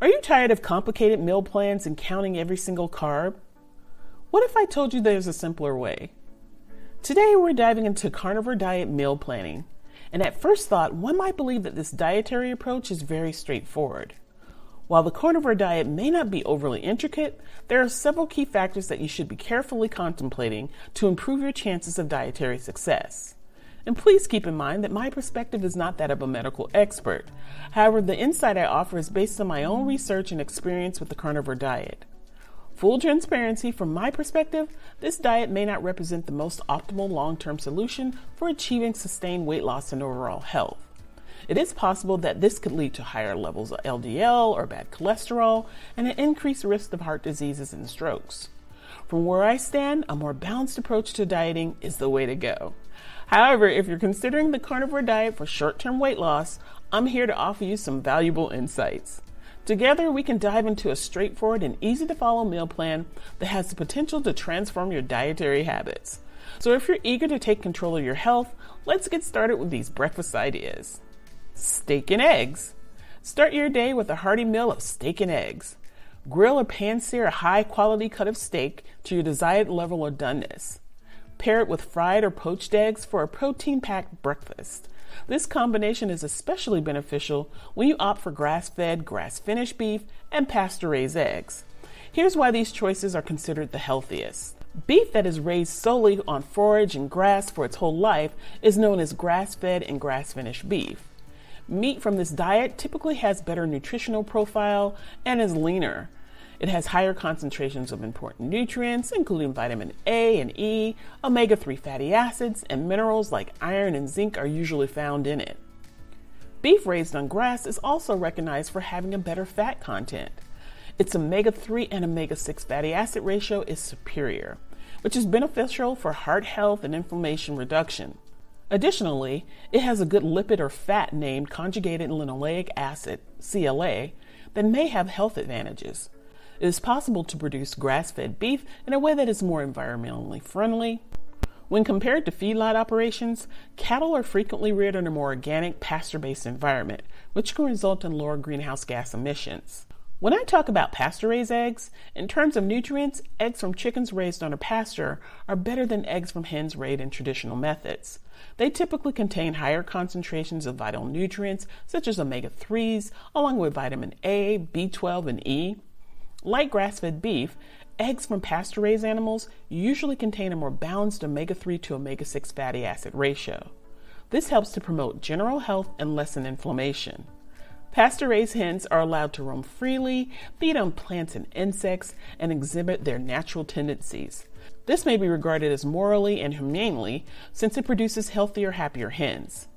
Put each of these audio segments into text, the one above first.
Are you tired of complicated meal plans and counting every single carb? What if I told you there's a simpler way? Today we're diving into carnivore diet meal planning, and at first thought, one might believe that this dietary approach is very straightforward. While the carnivore diet may not be overly intricate, there are several key factors that you should be carefully contemplating to improve your chances of dietary success. And please keep in mind that my perspective is not that of a medical expert. However, the insight I offer is based on my own research and experience with the carnivore diet. Full transparency, from my perspective, this diet may not represent the most optimal long-term solution for achieving sustained weight loss and overall health. It is possible that this could lead to higher levels of LDL or bad cholesterol and an increased risk of heart diseases and strokes. From where I stand, a more balanced approach to dieting is the way to go. However, if you're considering the carnivore diet for short-term weight loss, I'm here to offer you some valuable insights. Together, we can dive into a straightforward and easy-to-follow meal plan that has the potential to transform your dietary habits. So if you're eager to take control of your health, let's get started with these breakfast ideas. Steak and eggs. Start your day with a hearty meal of steak and eggs. Grill or pan-sear a high-quality cut of steak to your desired level of doneness. Pair it with fried or poached eggs for a protein-packed breakfast. This combination is especially beneficial when you opt for grass-fed, grass-finished beef, and pasture-raised eggs. Here's why these choices are considered the healthiest. Beef that is raised solely on forage and grass for its whole life is known as grass-fed and grass-finished beef. Meat from this diet typically has better nutritional profile and is leaner. It has higher concentrations of important nutrients, including vitamin A and E, omega-3 fatty acids, and minerals like iron and zinc are usually found in it. Beef raised on grass is also recognized for having a better fat content. Its omega-3 and omega-6 fatty acid ratio is superior, which is beneficial for heart health and inflammation reduction. Additionally, it has a good lipid or fat named conjugated linoleic acid, CLA, that may have health advantages. It is possible to produce grass-fed beef in a way that is more environmentally friendly. When compared to feedlot operations, cattle are frequently reared in a more organic, pasture-based environment, which can result in lower greenhouse gas emissions. When I talk about pasture-raised eggs, in terms of nutrients, eggs from chickens raised on a pasture are better than eggs from hens raised in traditional methods. They typically contain higher concentrations of vital nutrients such as omega-3s, along with vitamin A, B12, and E. Like grass-fed beef, eggs from pasture-raised animals usually contain a more balanced omega-3 to omega-6 fatty acid ratio. This helps to promote general health and lessen inflammation. Pasture-raised hens are allowed to roam freely, feed on plants and insects, and exhibit their natural tendencies. This may be regarded as morally and humanely since it produces healthier, happier hens.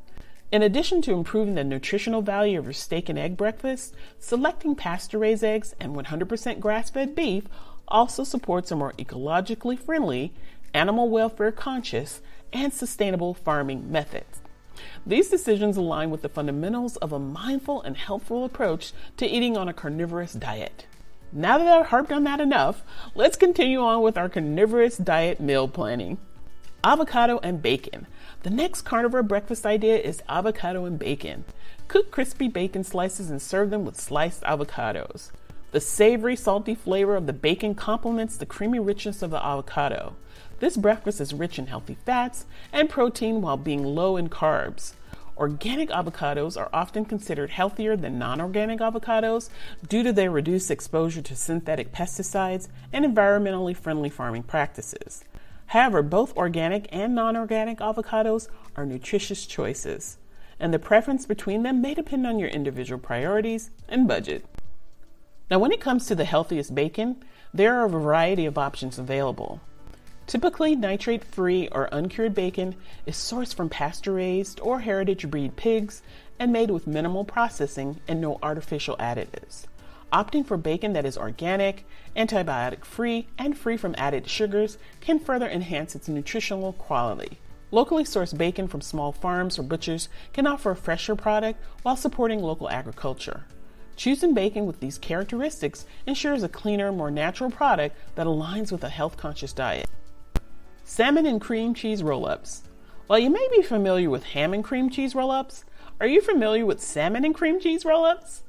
In addition to improving the nutritional value of your steak and egg breakfast, selecting pasture-raised eggs and 100% grass-fed beef also supports a more ecologically friendly, animal welfare conscious, and sustainable farming methods. These decisions align with the fundamentals of a mindful and helpful approach to eating on a carnivorous diet. Now that I've harped on that enough, let's continue on with our carnivorous diet meal planning. Avocado and bacon. The next carnivore breakfast idea is avocado and bacon. Cook crispy bacon slices and serve them with sliced avocados. The savory, salty flavor of the bacon complements the creamy richness of the avocado. This breakfast is rich in healthy fats and protein while being low in carbs. Organic avocados are often considered healthier than non-organic avocados due to their reduced exposure to synthetic pesticides and environmentally friendly farming practices. However, both organic and non-organic avocados are nutritious choices, and the preference between them may depend on your individual priorities and budget. Now, when it comes to the healthiest bacon, there are a variety of options available. Typically, nitrate-free or uncured bacon is sourced from pasture-raised or heritage breed pigs and made with minimal processing and no artificial additives. Opting for bacon that is organic, antibiotic-free, and free from added sugars can further enhance its nutritional quality. Locally sourced bacon from small farms or butchers can offer a fresher product while supporting local agriculture. Choosing bacon with these characteristics ensures a cleaner, more natural product that aligns with a health-conscious diet. Salmon and cream cheese roll-ups. While you may be familiar with ham and cream cheese roll-ups, are you familiar with salmon and cream cheese roll-ups?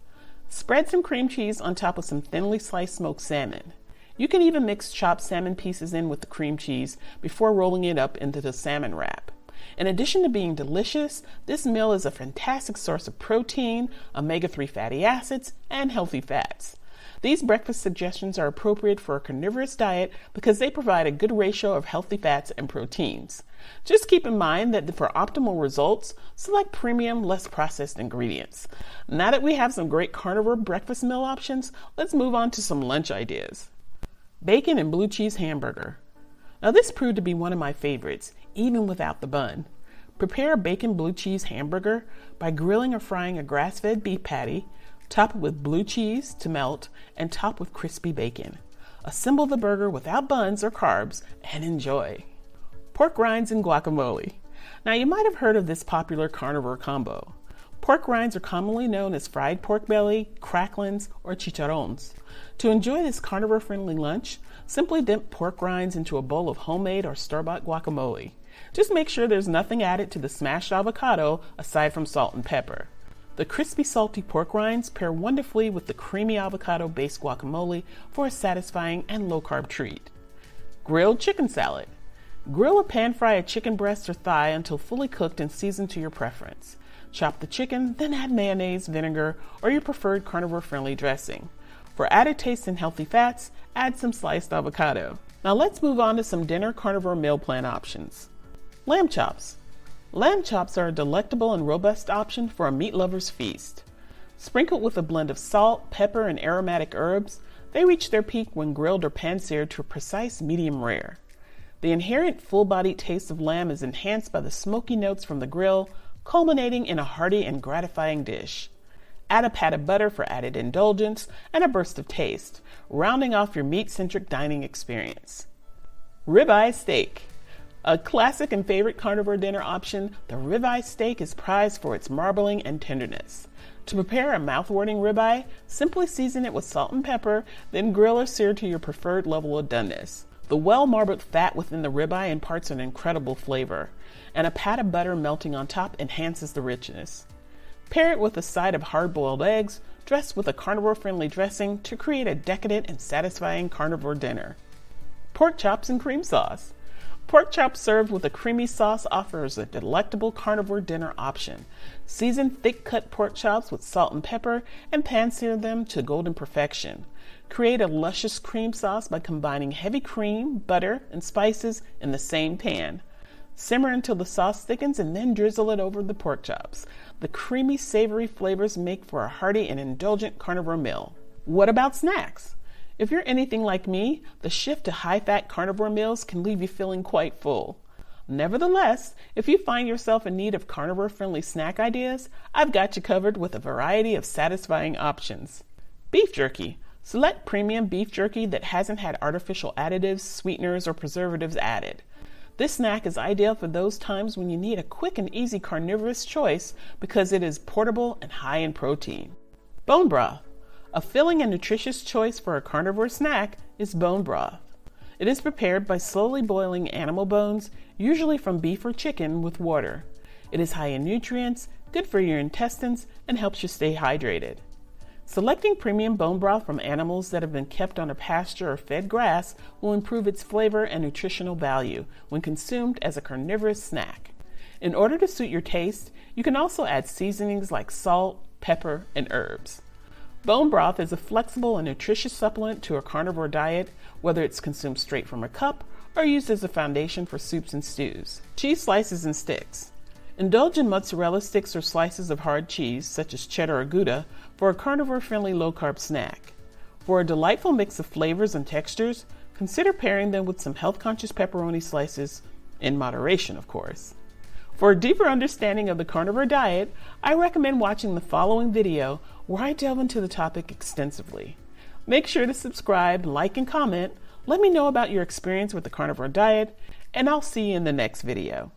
Spread some cream cheese on top of some thinly sliced smoked salmon. You can even mix chopped salmon pieces in with the cream cheese before rolling it up into the salmon wrap. In addition to being delicious, this meal is a fantastic source of protein, omega-3 fatty acids, and healthy fats. These breakfast suggestions are appropriate for a carnivorous diet because they provide a good ratio of healthy fats and proteins. Just keep in mind that for optimal results, select premium, less processed ingredients. Now that we have some great carnivore breakfast meal options, let's move on to some lunch ideas. Bacon and blue cheese hamburger. Now this proved to be one of my favorites, even without the bun. Prepare a bacon blue cheese hamburger by grilling or frying a grass-fed beef patty, top it with blue cheese to melt, and top with crispy bacon. Assemble the burger without buns or carbs and enjoy. Pork rinds and guacamole. Now you might have heard of this popular carnivore combo. Pork rinds are commonly known as fried pork belly, cracklins, or chicharrones. To enjoy this carnivore-friendly lunch, simply dip pork rinds into a bowl of homemade or store-bought guacamole. Just make sure there's nothing added to the smashed avocado aside from salt and pepper. The crispy, salty pork rinds pair wonderfully with the creamy avocado-based guacamole for a satisfying and low-carb treat. Grilled chicken salad. Grill or pan-fry a chicken breast or thigh until fully cooked and seasoned to your preference. Chop the chicken, then add mayonnaise, vinegar, or your preferred carnivore-friendly dressing. For added taste and healthy fats, add some sliced avocado. Now let's move on to some dinner carnivore meal plan options. Lamb chops. Lamb chops are a delectable and robust option for a meat lover's feast. Sprinkled with a blend of salt, pepper, and aromatic herbs, they reach their peak when grilled or pan-seared to a precise medium rare. The inherent full-bodied taste of lamb is enhanced by the smoky notes from the grill, culminating in a hearty and gratifying dish. Add a pat of butter for added indulgence and a burst of taste, rounding off your meat-centric dining experience. Ribeye steak. A classic and favorite carnivore dinner option, the ribeye steak is prized for its marbling and tenderness. To prepare a mouth-watering ribeye, simply season it with salt and pepper, then grill or sear to your preferred level of doneness. The well-marbled fat within the ribeye imparts an incredible flavor, and a pat of butter melting on top enhances the richness. Pair it with a side of hard-boiled eggs, dressed with a carnivore-friendly dressing to create a decadent and satisfying carnivore dinner. Pork chops and cream sauce. Pork chops served with a creamy sauce offers a delectable carnivore dinner option. Season thick-cut pork chops with salt and pepper and pan-sear them to golden perfection. Create a luscious cream sauce by combining heavy cream, butter, and spices in the same pan. Simmer until the sauce thickens and then drizzle it over the pork chops. The creamy, savory flavors make for a hearty and indulgent carnivore meal. What about snacks? If you're anything like me, the shift to high-fat carnivore meals can leave you feeling quite full. Nevertheless, if you find yourself in need of carnivore-friendly snack ideas, I've got you covered with a variety of satisfying options. Beef jerky. Select premium beef jerky that hasn't had artificial additives, sweeteners, or preservatives added. This snack is ideal for those times when you need a quick and easy carnivorous choice because it is portable and high in protein. Bone broth. A filling and nutritious choice for a carnivore snack is bone broth. It is prepared by slowly boiling animal bones, usually from beef or chicken, with water. It is high in nutrients, good for your intestines, and helps you stay hydrated. Selecting premium bone broth from animals that have been kept on a pasture or fed grass will improve its flavor and nutritional value when consumed as a carnivorous snack. In order to suit your taste, you can also add seasonings like salt, pepper, and herbs. Bone broth is a flexible and nutritious supplement to a carnivore diet, whether it's consumed straight from a cup or used as a foundation for soups and stews. Cheese slices and sticks. Indulge in mozzarella sticks or slices of hard cheese, such as cheddar or Gouda, for a carnivore-friendly low-carb snack. For a delightful mix of flavors and textures, consider pairing them with some health-conscious pepperoni slices, in moderation, of course. For a deeper understanding of the carnivore diet, I recommend watching the following video where I delve into the topic extensively. Make sure to subscribe, like, and comment. Let me know about your experience with the carnivore diet, and I'll see you in the next video.